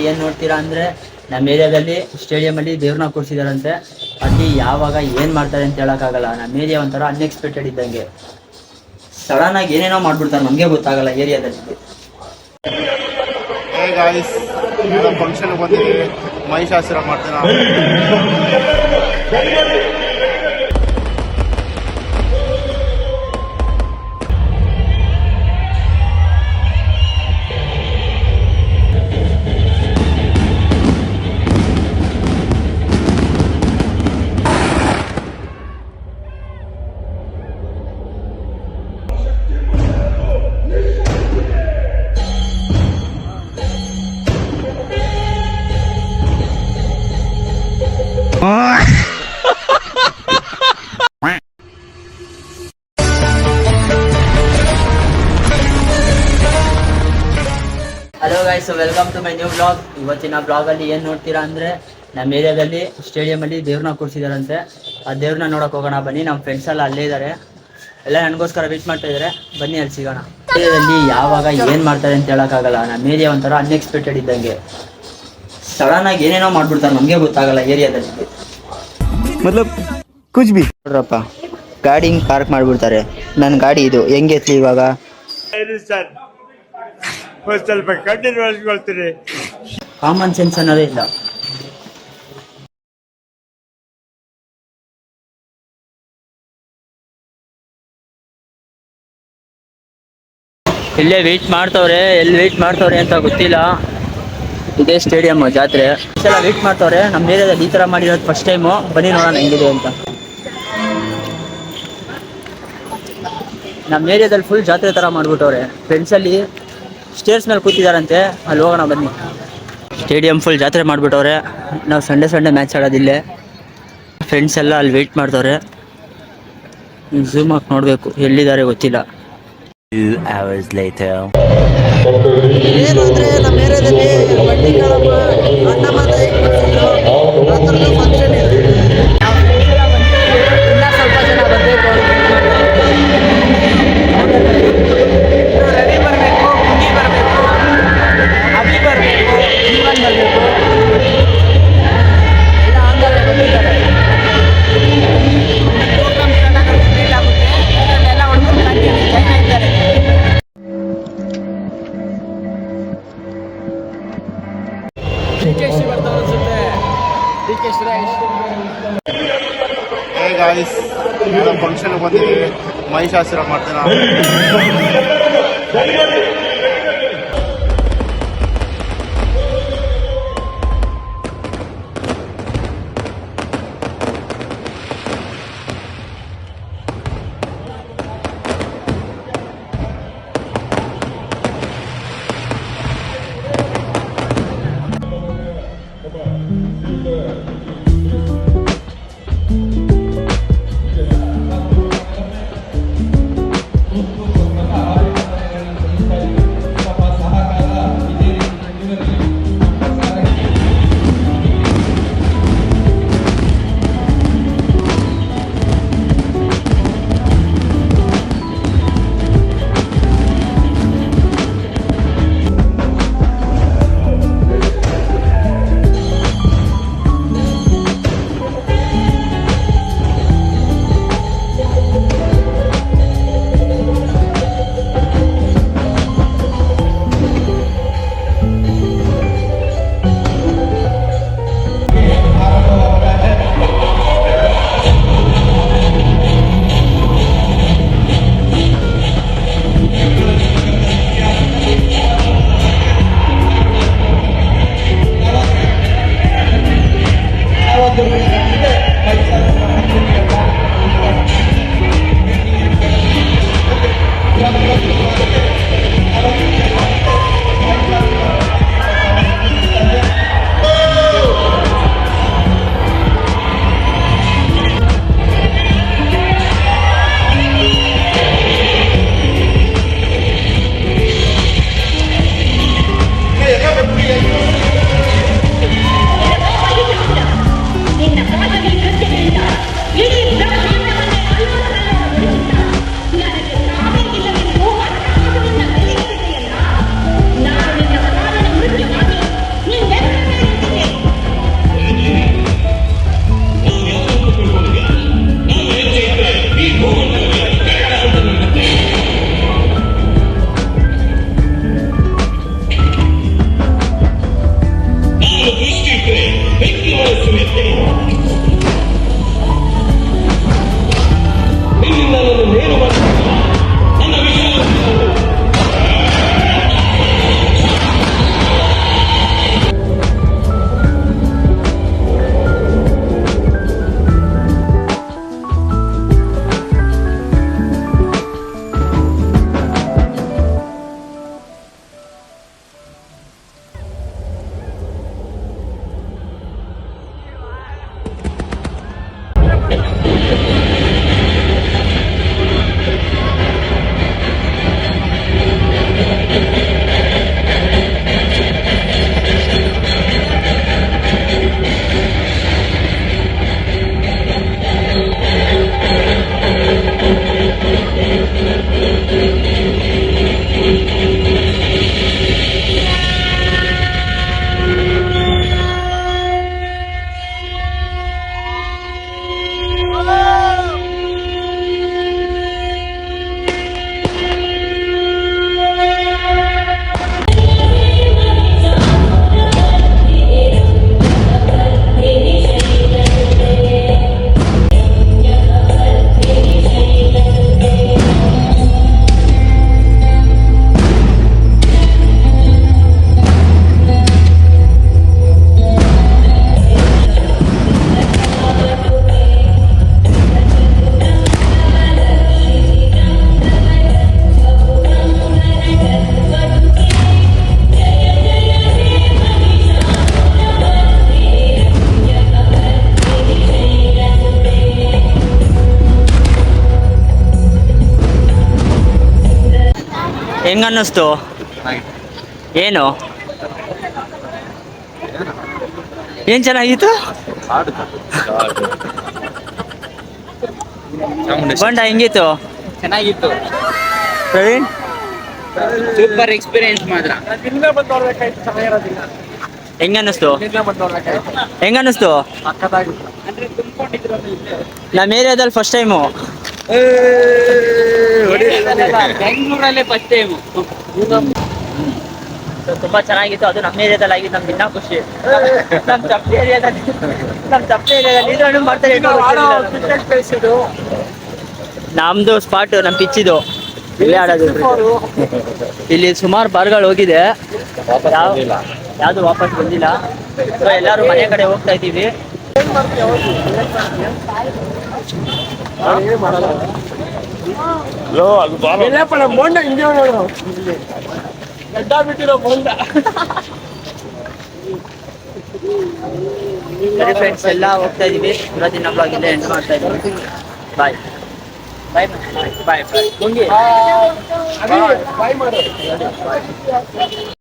ಏನು ನೋಡ್ತೀರಾ ಅಂದರೆ ನಮ್ಮ ಏರಿಯಾದಲ್ಲಿ ಸ್ಟೇಡಿಯಮಲ್ಲಿ ದೇವ್ರನ್ನ ಕೂರಿಸಿದಾರಂತೆ. ಅಲ್ಲಿ ಯಾವಾಗ ಏನು ಮಾಡ್ತಾರೆ ಅಂತ ಹೇಳೋಕ್ಕಾಗಲ್ಲ. ನಮ್ಮ ಏರಿಯಾ ಒಂಥರ ಅನ್ಎಕ್ಸ್ಪೆಕ್ಟೆಡ್ ಇದ್ದಂಗೆ, ಸಡನ್ನಾಗಿ ಏನೇನೋ ಮಾಡ್ಬಿಡ್ತಾರೆ, ನಮಗೆ ಗೊತ್ತಾಗಲ್ಲ ಏರಿಯಾದಲ್ಲಿ. ಫಂಕ್ಷನ್ ಬಂದಿದ್ದೀವಿ, ಮಹಿಷಾಸುರ ಮಾಡ್ತೀರಾ. Hello guys, welcome to my new blog. ಇವತ್ತಿನ ಬ್ಲಾಗಲ್ಲಿ ಏನು ನೋಡ್ತೀರಾ ಅಂದರೆ ನಮ್ಮ ಏರಿಯಾದಲ್ಲಿ ಸ್ಟೇಡಿಯಮಲ್ಲಿ ದೇವ್ರನ್ನ ಕೂರಿಸಿದಾರಂತೆ. ಆ ದೇವ್ರನ್ನ ನೋಡೋಕೆ ಹೋಗೋಣ ಬನ್ನಿ. ನಮ್ಮ ಫ್ರೆಂಡ್ಸ್ ಎಲ್ಲ ಅಲ್ಲೇ ಇದ್ದಾರೆ, ಎಲ್ಲ ನನಗೋಸ್ಕರ ವೇಟ್ ಮಾಡ್ತಾ ಇದ್ದಾರೆ. ಬನ್ನಿ ಅಲ್ಲಿ ಸಿಗೋಣ. ಏರಿಯಾದಲ್ಲಿ ಯಾವಾಗ ಏನು ಮಾಡ್ತಾರೆ ಅಂತ ಹೇಳೋಕ್ಕಾಗಲ್ಲ. ನಮ್ಮ ಏರಿಯಾ ಒಂಥರ ಅನ್ಎಕ್ಸ್ಪೆಕ್ಟೆಡ್ ಇದ್ದಂಗೆ, ಸಡನ್ನಾಗಿ ಏನೇನೋ ಮಾಡ್ಬಿಡ್ತಾರೆ, ನಮಗೆ ಗೊತ್ತಾಗಲ್ಲ ಏರಿಯಾದಲ್ಲಿ. ಮತ್ಲಬ್ ಕುಚ್ ಬಿ ನೋಡ್ರಪ್ಪ, ಗಾಡಿ ಹಿಂಗೆ ಪಾರ್ಕ್ ಮಾಡಿಬಿಡ್ತಾರೆ. ನನ್ನ ಗಾಡಿ ಇದು ಹೆಂಗೆ ಎತ್ತಲಿ ಇವಾಗ? ಸ್ವಲ್ಪ ಕಣ್ಣೀರು ಒಳಸ್ಕೊಳ್ತೀರಿ. ಕಾಮನ್ ಸೆನ್ಸ್ ಅನ್ನೋದೇ ಇಲ್ಲ. ಇಲ್ಲೇ ವೆಯ್ಟ್ ಮಾಡ್ತವ್ರೆ, ಎಲ್ಲಿ ವೆಯ್ಟ್ ಮಾಡ್ತವ್ರೆ ಅಂತ ಗೊತ್ತಿಲ್ಲ. ಇದೇ ಸ್ಟೇಡಿಯಮ್ ಜಾತ್ರೆ ಎಲ್ಲ ವೆಯ್ಟ್ ಮಾಡ್ತವ್ರೆ. ನಮ್ಮ ಏರಿಯಾದಲ್ಲಿ ಈ ಥರ ಮಾಡಿರೋದು ಫಸ್ಟ್ ಟೈಮು. ಬನ್ನಿ ನೋಡೋಣ ಹೆಂಗಿದೆ ಅಂತ. ನಮ್ಮ ಏರಿಯಾದಲ್ಲಿ ಫುಲ್ ಜಾತ್ರೆ ಥರ ಮಾಡಿಬಿಟ್ಟವ್ರೆ. ಫ್ರೆಂಡ್ಸಲ್ಲಿ ಸ್ಟೇರ್ಸ್ ಮೇಲೆ ಕೂತಿದಾರಂತೆ, ಅಲ್ಲಿ ಹೋಗೋಣ ಬನ್ನಿ. ಸ್ಟೇಡಿಯಂ ಫುಲ್ ಜಾತ್ರೆ ಮಾಡಿಬಿಟ್ಟವ್ರೆ. ನಾವು ಸಂಡೇ ಮ್ಯಾಚ್ ಆಡೋದಿಲ್ಲೇ. ಫ್ರೆಂಡ್ಸ್ ಎಲ್ಲ ಅಲ್ಲಿ ವೆಯ್ಟ್ ಮಾಡ್ತವ್ರೆ. ಝೂಮ್ ಹಾಕಿ ನೋಡಬೇಕು, ಎಲ್ಲಿದ್ದಾರೆ ಗೊತ್ತಿಲ್ಲ. 2 hours later. ಏನು ಅಂದರೆ ನಮ್ಮ ಏರಿಯಾದಲ್ಲಿ ಬಡ್ಡಿ ಕಾಳಮ್ಮ ಅಣ್ಣ ಮಾತಾಯಿ ಫಂಕ್ಷನ್ ಇದೆ. ಇನ್ನೂ ಸ್ವಲ್ಪ ಜನ ಬರಬೇಕು. ರವಿ ಬರಬೇಕು, ಮುಗಿ ಬರಬೇಕು, ಅಭಿ ಬರಬೇಕು, ಜೀವನ್ ಬರಬೇಕು, ಎಲ್ಲ ಆಂಧ್ರ ಬಂದಿದ್ದಾರೆ. ಪ್ರೋಗ್ರಾಮ್ ಸ್ಟಾರ್ಟ್ ಆಗೋದು ಸ್ಪೀಡ್ ಆಗುತ್ತೆ. ಇದನ್ನೆಲ್ಲ ಹೊಡ್ಕೊಂಡು ಕಂಟಿನ್ಯೂ ಜೈನ್ ಆಗ್ತಾರೆ. ಡಿಕೆಶಿ ಬರ್ತಾವ್ರ ಅನ್ಸುತ್ತೆ. ಡಿಕೆ ಸುರೇಶ್. ಫಂಕ್ಷನ್ ಬಂದಿದ್ದೀವಿ, ಮಹಿಷಾಸುರ ಮಾಡ್ತೀರಾ. ಹೆಂಗ ಅನ್ನಿಸ್ತು? ಏನು ಏನ್ ಚೆನ್ನಾಗಿತ್ತು? ಬಂಡ ಹೆಂಗಿತ್ತು? ಚೆನ್ನಾಗಿತ್ತು. ಪ್ರವೀಣ್ ಸೂಪರ್ ಎಕ್ಸ್ಪೀರಿಯನ್ಸ್ ಮಾತ್ರ. ಹೆಂಗ ಅನ್ನಿಸ್ತು? ಹೆಂಗ ಅನ್ನಿಸ್ತು? ನಮ್ಮ ಏರಿಯಾದಲ್ಲಿ ಫಸ್ಟ್ ಟೈಮು. ಬೆಂಗಳೂರಲ್ಲೇ ಫಸ್ಟ್ ಟೈಮು. ತುಂಬಾ ಚೆನ್ನಾಗಿತ್ತು. ಅದು ನಮ್ಮ ಏರಿಯಾದಲ್ಲಿ ಆಗಿದ್ದು ನಮ್ಗೆ ಇನ್ನೂ ಖುಷಿ. ನಮ್ಮ ತಪ್ಪು ಏರಿಯಾದಲ್ಲಿ ಇದು ಮಾಡ್ತಾರೆ. ನಮ್ದು ಸ್ಪಾಟ್ ನಮ್ಮ ಪಿಚ್ಚಿದು ಇಲ್ಲೇ ಆಡೋದು. ಇಲ್ಲಿ ಸುಮಾರು ಬಾರ್ಗಳು ಹೋಗಿದೆ, ಯಾವುದು ವಾಪಸ್ ಬಂದಿಲ್ಲ. ಸೊ ಎಲ್ಲರೂ ಮನೆ ಕಡೆ ಹೋಗ್ತಾ ಇದ್ದೀವಿ. ಸರಿ ಫ್ರೆಂಡ್ಸ್, ಎಲ್ಲ ಹೋಗ್ತಾ ಇದೀವಿ. ಇವತ್ತಿನ ಬ್ಲಾಗ್ ಇಲ್ಲೇ ಎಂಡ್ ಮಾಡ್ತಾ ಇದ್ದೀವಿ. ಬಾಯ್ ಬಾಯ್ ಬಾಯ್ ಬಾಯ್.